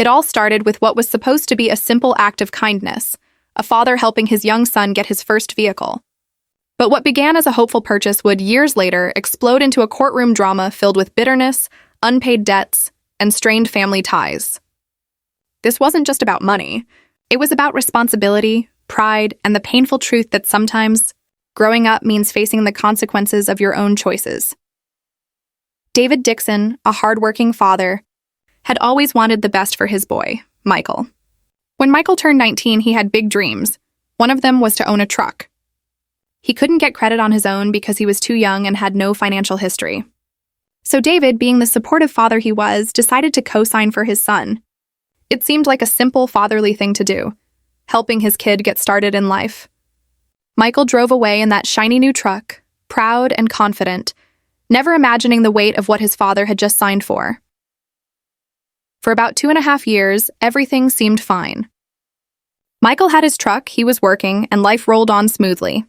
It all started with what was supposed to be a simple act of kindness, a father helping his young son get his first vehicle. But what began as a hopeful purchase would, years later, explode into a courtroom drama filled with bitterness, unpaid debts, and strained family ties. This wasn't just about money. It was about responsibility, pride, and the painful truth that sometimes growing up means facing the consequences of your own choices. David Dixon, a hardworking father, had always wanted the best for his boy, Michael. When Michael turned 19, he had big dreams. One of them was to own a truck. He couldn't get credit on his own because he was too young and had no financial history. So David, being the supportive father he was, decided to co-sign for his son. It seemed like a simple fatherly thing to do, helping his kid get started in life. Michael drove away in that shiny new truck, proud and confident, never imagining the weight of what his father had just signed for. For about 2.5 years, everything seemed fine. Michael had his truck, he was working, and life rolled on smoothly.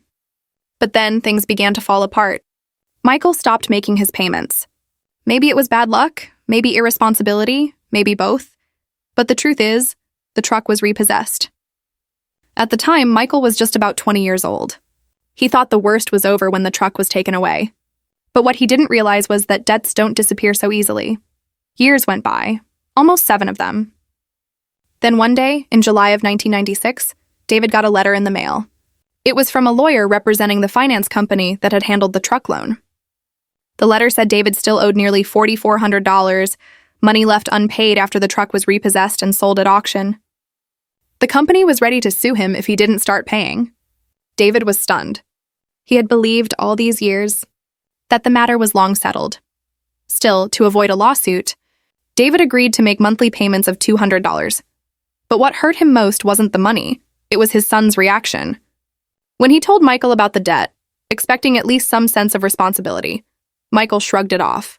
But then things began to fall apart. Michael stopped making his payments. Maybe it was bad luck, maybe irresponsibility, maybe both. But the truth is, the truck was repossessed. At the time, Michael was just about 20 years old. He thought the worst was over when the truck was taken away. But what he didn't realize was that debts don't disappear so easily. Years went by, almost 7 of them. Then one day, in July of 1996, David got a letter in the mail. It was from a lawyer representing the finance company that had handled the truck loan. The letter said David still owed nearly $4,400, money left unpaid after the truck was repossessed and sold at auction. The company was ready to sue him if he didn't start paying. David was stunned. He had believed all these years that the matter was long settled. Still, to avoid a lawsuit, David agreed to make monthly payments of $200. But what hurt him most wasn't the money, it was his son's reaction. When he told Michael about the debt, expecting at least some sense of responsibility, Michael shrugged it off.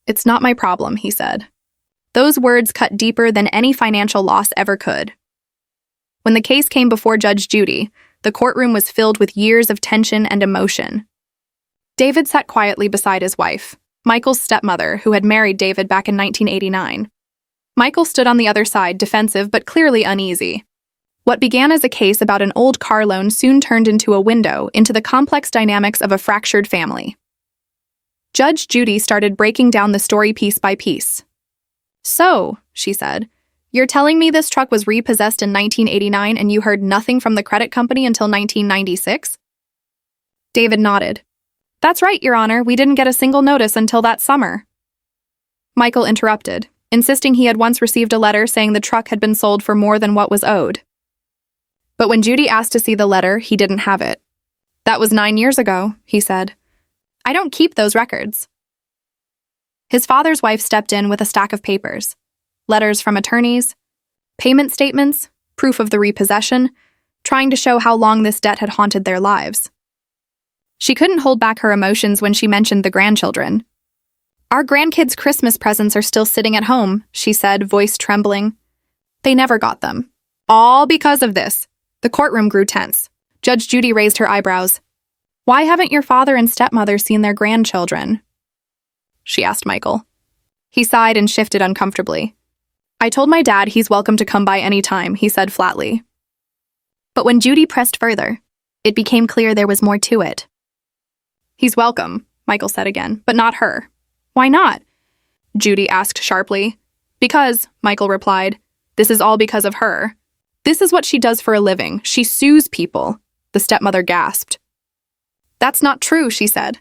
"It's not my problem," he said. Those words cut deeper than any financial loss ever could. When the case came before Judge Judy, the courtroom was filled with years of tension and emotion. David sat quietly beside his wife, Michael's stepmother, who had married David back in 1989. Michael stood on the other side, defensive but clearly uneasy. What began as a case about an old car loan soon turned into a window into the complex dynamics of a fractured family. Judge Judy started breaking down the story piece by piece. "So," she said, "you're telling me this truck was repossessed in 1989 and you heard nothing from the credit company until 1996? David nodded. "That's right, Your Honor, we didn't get a single notice until that summer." Michael interrupted, insisting he had once received a letter saying the truck had been sold for more than what was owed. But when Judy asked to see the letter, he didn't have it. "That was 9 years ago," he said. "I don't keep those records." His father's wife stepped in with a stack of papers, letters from attorneys, payment statements, proof of the repossession, trying to show how long this debt had haunted their lives. She couldn't hold back her emotions when she mentioned the grandchildren. "Our grandkids' Christmas presents are still sitting at home," she said, voice trembling. "They never got them. All because of this." The courtroom grew tense. Judge Judy raised her eyebrows. "Why haven't your father and stepmother seen their grandchildren?" she asked Michael. He sighed and shifted uncomfortably. "I told my dad he's welcome to come by any time," he said flatly. But when Judy pressed further, it became clear there was more to it. "He's welcome," Michael said again, "but not her." "Why not?" Judy asked sharply. "Because," Michael replied, "this is all because of her. This is what she does for a living. She sues people." The stepmother gasped. "That's not true," she said.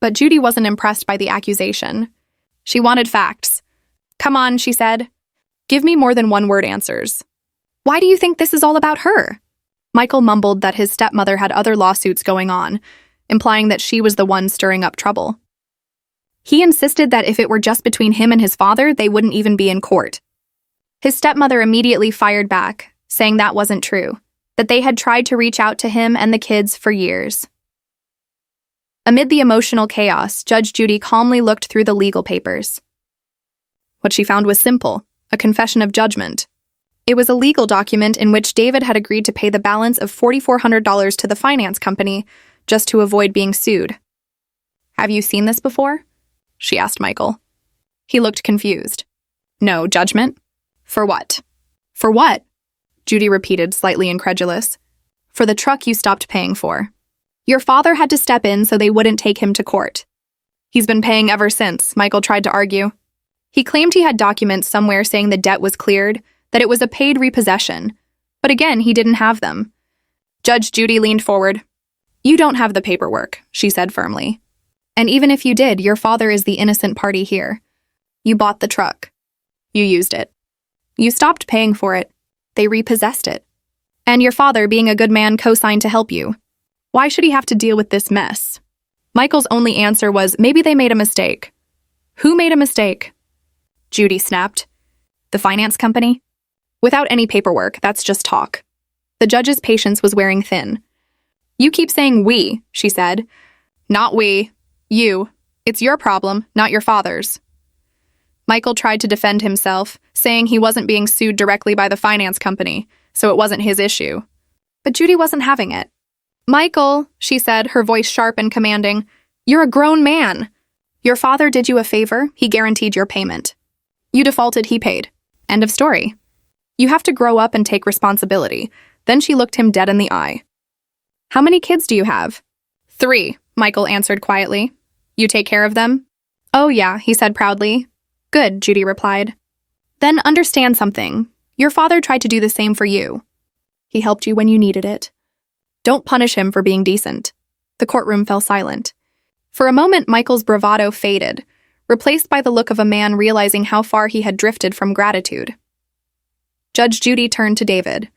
But Judy wasn't impressed by the accusation. She wanted facts. "Come on," she said. "Give me more than one-word answers. Why do you think this is all about her?" Michael mumbled that his stepmother had other lawsuits going on, implying that she was the one stirring up trouble. He insisted that if it were just between him and his father, they wouldn't even be in court. His stepmother immediately fired back, saying that wasn't true, that they had tried to reach out to him and the kids for years. Amid the emotional chaos, Judge Judy calmly looked through the legal papers. What she found was simple, a confession of judgment. It was a legal document in which David had agreed to pay the balance of $4,400 to the finance company just to avoid being sued. "Have you seen this before?" she asked Michael. He looked confused. "No, judgment?" For what? For what? Judy repeated, slightly incredulous. For the truck you stopped paying for. Your father had to step in so they wouldn't take him to court. He's been paying ever since, Michael tried to argue. He claimed he had documents somewhere saying the debt was cleared, that it was a paid repossession. But again, he didn't have them. Judge Judy leaned forward. You don't have the paperwork, she said firmly. And even if you did, your father is the innocent party here. You bought the truck. You used it. You stopped paying for it. They repossessed it. And your father, being a good man, co-signed to help you. Why should he have to deal with this mess? Michael's only answer was, maybe they made a mistake. Who made a mistake? Judy snapped. The finance company? Without any paperwork, that's just talk. The judge's patience was wearing thin. You keep saying we, she said. Not we. You. It's your problem, not your father's. Michael tried to defend himself, saying he wasn't being sued directly by the finance company, so it wasn't his issue. But Judy wasn't having it. Michael, she said, her voice sharp and commanding, you're a grown man. Your father did you a favor, he guaranteed your payment. You defaulted, he paid. End of story. You have to grow up and take responsibility. Then she looked him dead in the eye. How many kids do you have? 3, Michael answered quietly. You take care of them? Oh yeah, he said proudly. Good, Judy replied. Then understand something. Your father tried to do the same for you. He helped you when you needed it. Don't punish him for being decent. The courtroom fell silent. For a moment, Michael's bravado faded, replaced by the look of a man realizing how far he had drifted from gratitude. Judge Judy turned to David.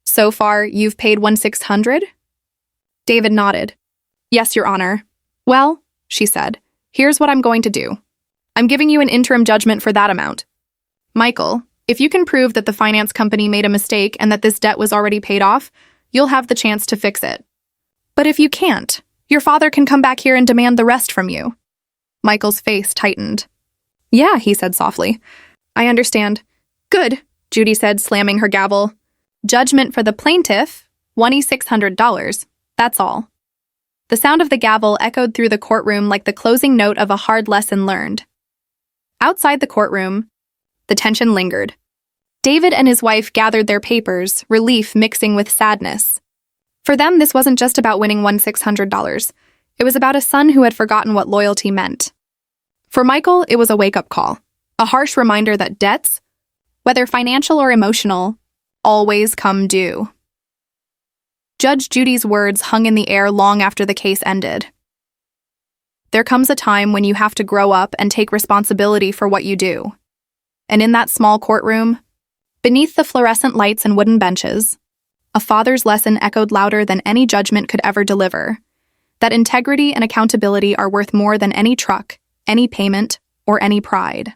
So far, you've paid $1,600? David nodded. Yes, Your Honor. Well, she said, here's what I'm going to do. I'm giving you an interim judgment for that amount. Michael, if you can prove that the finance company made a mistake and that this debt was already paid off, you'll have the chance to fix it. But if you can't, your father can come back here and demand the rest from you. Michael's face tightened. Yeah, he said softly. I understand. Good, Judy said, slamming her gavel. Judgment for the plaintiff, $2,600. That's all. The sound of the gavel echoed through the courtroom like the closing note of a hard lesson learned. Outside the courtroom, the tension lingered. David and his wife gathered their papers, relief mixing with sadness. For them, this wasn't just about winning $1,600. It was about a son who had forgotten what loyalty meant. For Michael, it was a wake-up call, a harsh reminder that debts, whether financial or emotional, always come due. Judge Judy's words hung in the air long after the case ended. There comes a time when you have to grow up and take responsibility for what you do. And in that small courtroom, beneath the fluorescent lights and wooden benches, a father's lesson echoed louder than any judgment could ever deliver, that integrity and accountability are worth more than any truck, any payment, or any pride.